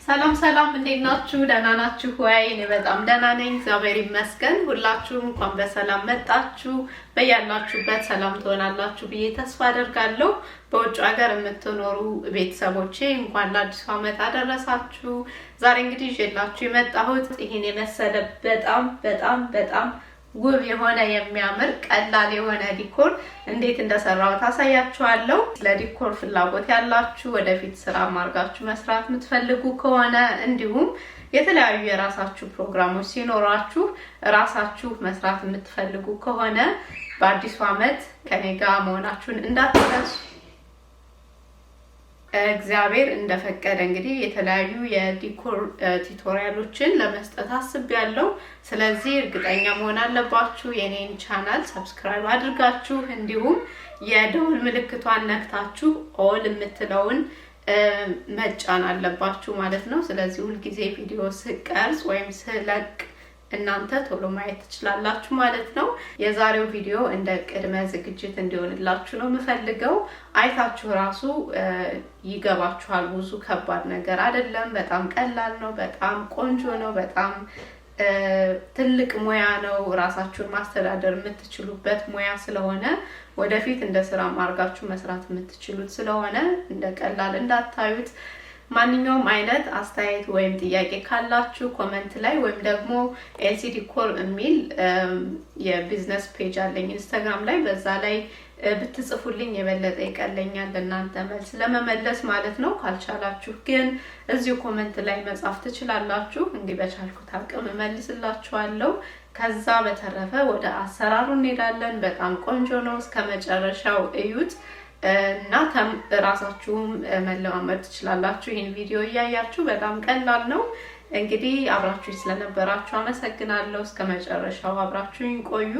ሰላም ሰላም እንዴት ናችሁ? ደህና ናችሁ ወይ? እኔ በጣም ደህና ነኝ፣ እግዚአብሔር ይመስገን። ሁላችሁም እንኳን በሰላም መጣችሁ። በያላችሁበት ሰላም ትሆናላችሁ ብዬ ተስፋ አደርጋለሁ። በውጭ ሀገር የምትኖሩ ቤተሰቦቼ እንኳን ለአዲሱ ዓመት አደረሳችሁ። ዛሬ እንግዲህ ይዤላችሁ የመጣሁት ይሄን የመሰለ በጣም ውብ የሆነ የሚያምር ቀላል የሆነ ዲኮር እንዴት እንደሰራው ታሳያችኋለሁ። ለዲኮር ፍላጎት ያላችሁ ወደፊት ስራ ማርጋችሁ መስራት የምትፈልጉ ከሆነ እንዲሁም የተለያዩ የራሳችሁ ፕሮግራሞች ሲኖራችሁ ራሳችሁ መስራት የምትፈልጉ ከሆነ በአዲሱ ዓመት ከኔ ጋር መሆናችሁን እንዳትረሱ። እግዚአብሔር እንደፈቀደ እንግዲህ የተለያዩ የዲኮር ቱቶሪያሎችን ለመስጠት አስቤያለሁ። ስለዚህ እርግጠኛ መሆን አለባችሁ የኔን ቻናል ሰብስክራይብ አድርጋችሁ እንዲሁም የደውል ምልክቷን ነክታችሁ ኦል የምትለውን መጫን አለባችሁ ማለት ነው። ስለዚህ ሁሉ ጊዜ ቪዲዮ ስቀርጽ ወይም ስለቅ እናንተ ቶሎ ማየት ትችላላችሁ ማለት ነው። የዛሬው ቪዲዮ እንደ ቅድመ ዝግጅት እንዲሆንላችሁ ነው የምፈልገው። አይታችሁ ራሱ ይገባችኋል። ብዙ ከባድ ነገር አይደለም። በጣም ቀላል ነው። በጣም ቆንጆ ነው። በጣም ትልቅ ሙያ ነው። ራሳችሁን ማስተዳደር የምትችሉበት ሙያ ስለሆነ ወደፊት እንደ ስራ ማርጋችሁ መስራት የምትችሉት ስለሆነ እንደ ቀላል እንዳታዩት። ማንኛውም አይነት አስተያየት ወይም ጥያቄ ካላችሁ ኮሜንት ላይ ወይም ደግሞ ኤልሲ ዲኮር የሚል የቢዝነስ ፔጅ አለኝ ኢንስታግራም ላይ፣ በዛ ላይ ብትጽፉልኝ የበለጠ ይቀለኛል ለእናንተ መልስ ለመመለስ ማለት ነው። ካልቻላችሁ ግን እዚሁ ኮሜንት ላይ መጻፍ ትችላላችሁ። እንግዲህ በቻልኩት አቅም እመልስላችኋለሁ። ከዛ በተረፈ ወደ አሰራሩ እንሄዳለን። በጣም ቆንጆ ነው። እስከ መጨረሻው እዩት እና ራሳችሁም መለማመድ ትችላላችሁ። ይሄን ቪዲዮ እያያችሁ በጣም ቀላል ነው። እንግዲህ አብራችሁኝ ስለነበራችሁ አመሰግናለሁ። እስከ መጨረሻው አብራችሁኝ ቆዩ።